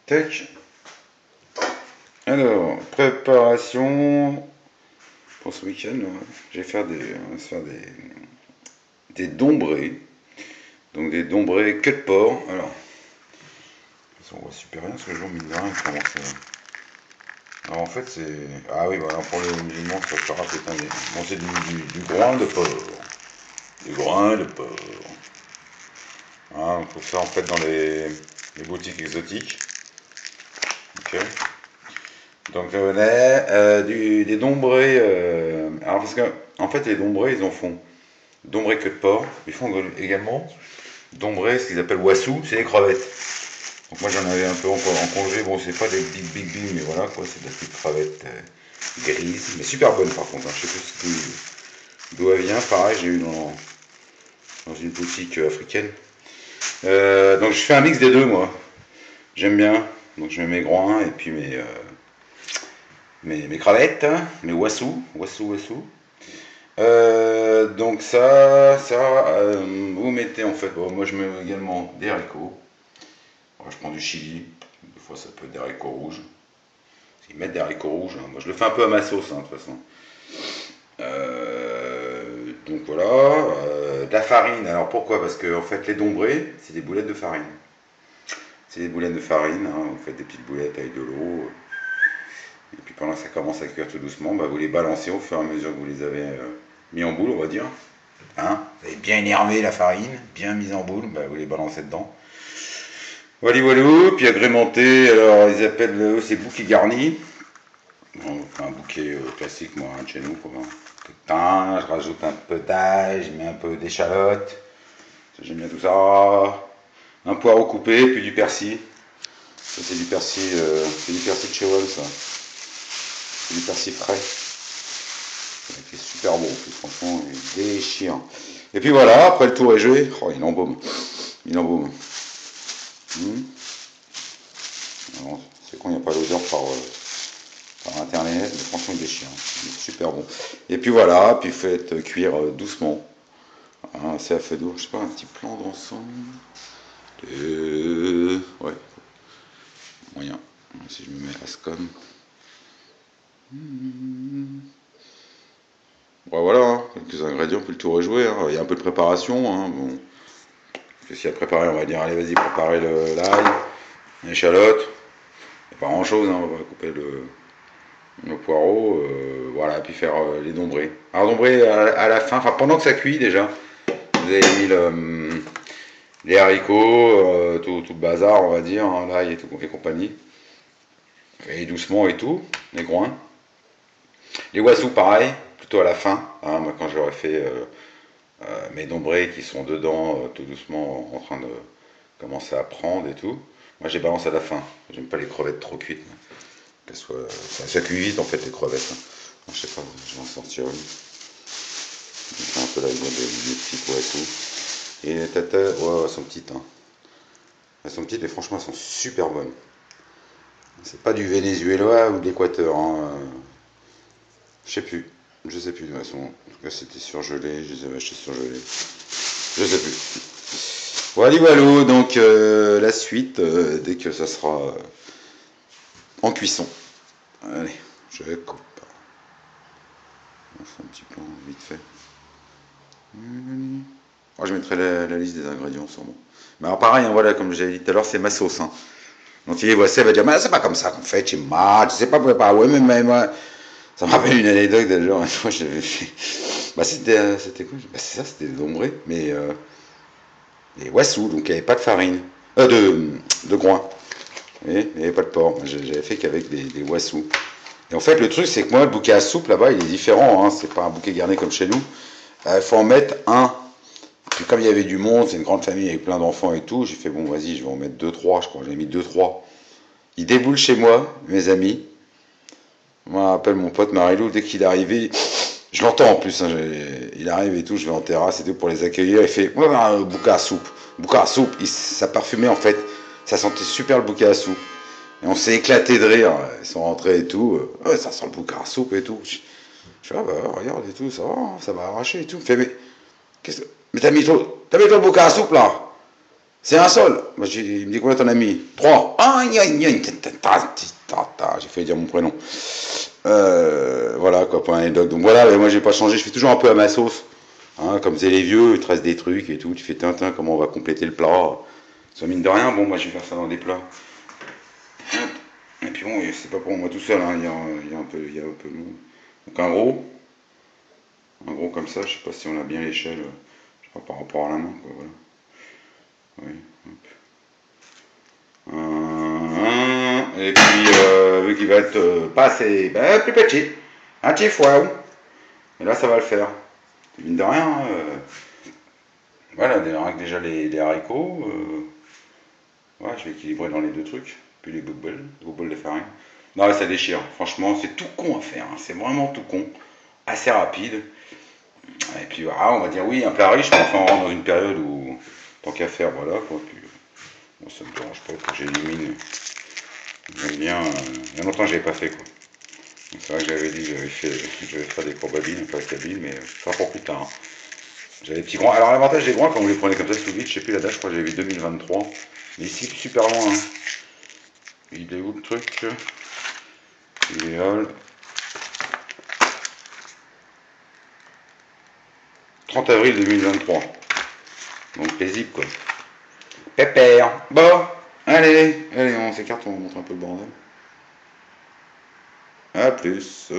Tac. Alors, préparation pour ce week-end. Je vais faire on va se faire des dombrés. Donc des dombrés queue de porc. Alors, on voit super bien ce jour, mine de rien, comment ça. Alors en fait, c'est. Ah oui, voilà, pour les musulmans, ça fera peut-être un. Bon, c'est du groin de porc. Du groin de porc. Hein, on trouve ça en fait dans les boutiques exotiques. Ok. Donc des dombrés. Alors parce que en fait les dombrés ils en font dombrés queue de porc. Ils font également dombrés ce qu'ils appellent wassou, c'est des crevettes. Donc moi j'en avais un peu en congé. Bon c'est pas des big mais voilà quoi, c'est des petites crevettes grises, mais super bonnes par contre. Hein. Je sais plus d'où elle vient. Pareil j'ai eu dans une boutique africaine. Donc je fais un mix des deux moi. J'aime bien. Donc je mets mes groins et puis mes crevettes, hein, mes wassous. Donc vous mettez en fait, bon, moi je mets également des haricots. Alors, je prends du chili, des fois ça peut être des haricots rouges. Ils mettent des haricots rouges, hein. Moi je le fais un peu à ma sauce hein, de toute façon. Donc voilà, de la farine. Alors pourquoi? Parce que en fait les dombrés, c'est des boulettes de farine. C'est des boulettes de farine, hein. Vous faites des petites boulettes avec de l'eau. Et puis pendant que ça commence à cuire tout doucement, bah, vous les balancez au fur et à mesure que vous les avez mis en boule, on va dire. Hein, vous avez bien énervé la farine, bien mise en boule, bah, vous les balancez dedans. Voilà, voilà, puis agrémenté, alors ils appellent c'est bouquet garni. Bon, un bouquet classique, moi, hein, de chez nous. Quoi. Un peu de thym, je rajoute un peu d'ail, je mets un peu d'échalote. J'aime bien tout ça. Un poireau coupé, puis du persil. Ça, c'est du persil de chez Wall, ça. C'est du persil frais. C'est super bon, franchement, il déchire. Et puis voilà, après le tour est joué. Oh, il embaume. Il embaume. C'est quand il n'y a pas l'odeur par internet, mais franchement, il déchire. Il est super bon. Et puis voilà, puis faites cuire doucement. Hein, c'est à feu doux. Je sais pas, un petit plan d'ensemble. Ouais, moyen. Si je me mets Ascom. Bon, voilà, hein, quelques ingrédients, puis le tour est joué. Hein. Il y a un peu de préparation. Hein, bon. Qu'est-ce qu'il y a à préparer? On va dire, allez, vas-y, préparez l'ail, l'échalote. Il n'y a pas grand-chose, hein, on va couper le poireau. Voilà, puis faire les dombrés. Alors, dombrés à la fin, enfin, pendant que ça cuit déjà, vous avez mis les haricots, tout le bazar, on va dire, hein, l'ail et compagnie. Et doucement et tout, les groins. Les oiseaux, pareil, plutôt à la fin. Hein, moi, quand j'aurais fait mes dombrés qui sont dedans, tout doucement, en train de commencer à prendre et tout. Moi, j'ai balance à la fin. J'aime pas les crevettes trop cuites. Ça cuit vite, en fait, les crevettes. Hein. Je sais pas, je vais en sortir une. Je un peu là, il y a des petits pois et tout. Et les tatas, ouais, elles sont petites. Hein. Elles sont petites, mais franchement, elles sont super bonnes. C'est pas du Venezuela ou de l'Équateur. Hein. Je sais plus. Je sais plus de toute façon. En tout cas, c'était surgelé. Je les avais achetés surgelés. Je sais plus. Voilà, voilà. Donc, la suite, dès que ça sera en cuisson. Allez, je coupe. On fait un petit plan vite fait. Oh, je mettrai la liste des ingrédients sûrement. Mais alors pareil, hein, voilà, comme j'ai dit tout à l'heure, c'est ma sauce. Hein. Donc il voit ça, il va dire, mais c'est pas comme ça qu'on fait chez moi, tu sais pas préparer. Ouais, mais moi, ça me rappelle une anecdote d'un jour, moi j'avais fait. Bah c'était quoi? Bah c'est ça, c'était des dombrés, mais des wassous, donc il n'y avait pas de farine. De groin. Et il n'y avait pas de porc. J'avais fait qu'avec des wassous. Et en fait, le truc, c'est que moi, le bouquet à soupe, là-bas, il est différent. Hein. C'est pas un bouquet garni comme chez nous. Il faut en mettre un. Puis comme il y avait du monde, c'est une grande famille avec plein d'enfants et tout, j'ai fait, bon, vas-y, je vais en mettre 2-3, je crois. J'ai mis 2-3. Il déboule chez moi, mes amis. Moi, appelle mon pote Marilou, dès qu'il est arrivé, je l'entends en plus. Hein, il arrive et tout, je vais en terrasse et tout pour les accueillir. Il fait, bouquet à soupe. Bouquet à soupe. Ça parfumait en fait. Ça sentait super le bouquet à soupe. Et on s'est éclaté de rire. Ils sont rentrés et tout. Ouais, ça sent le bouquet à soupe et tout. Je fais, ah bah regarde et tout, ça va arracher et tout. Il me fait, mais t'as mis ton bouquet à soupe là? C'est un sol. Il me dit combien t'en as mis? 3. J'ai failli dire mon prénom. Voilà quoi, pour l'anecdote. Donc voilà, mais moi j'ai pas changé, je fais toujours un peu à ma sauce. Hein, comme c'est les vieux, ils te restent des trucs et tout. Tu fais tintin, comment on va compléter le plat. Ça mine de rien, bon, moi je vais faire ça dans des plats. Et puis bon, c'est pas pour moi tout seul, hein. Il y a un peu. Donc un gros comme ça, je sais pas si on a bien l'échelle, je sais pas par rapport à la main, quoi, voilà. Oui, et puis, vu qu'il va être pas assez, ben, plus petit, un petit foie, et là ça va le faire. Mine de rien, voilà, déjà les haricots, ouais, je vais équilibrer dans les deux trucs, puis les boules de farine. Non, ça déchire, franchement, c'est tout con à faire, hein. C'est vraiment tout con, assez rapide. Et puis voilà, on va dire oui, un plat riche, mais enfin on rentre dans une période où, tant qu'à faire, voilà, quoi. Puis, bon, ça me dérange pas, que j'élimine. J'aime bien, il y a longtemps que je l'avais pas fait, quoi. C'est vrai que j'avais dit que j'avais faire des courbabines, un peu avec la bille, mais ça sera pour plus tard. J'avais des petits groins. Alors l'avantage des groins, quand vous les prenez comme ça sous vide, je sais plus la date, je crois que j'avais 2023. Mais ici, super loin. Hein. Il est où le truc? Idéal. 30 avril 2023. Donc paisible quoi. Pépère. Bon, allez, on s'écarte, on montre un peu le bordel. A plus.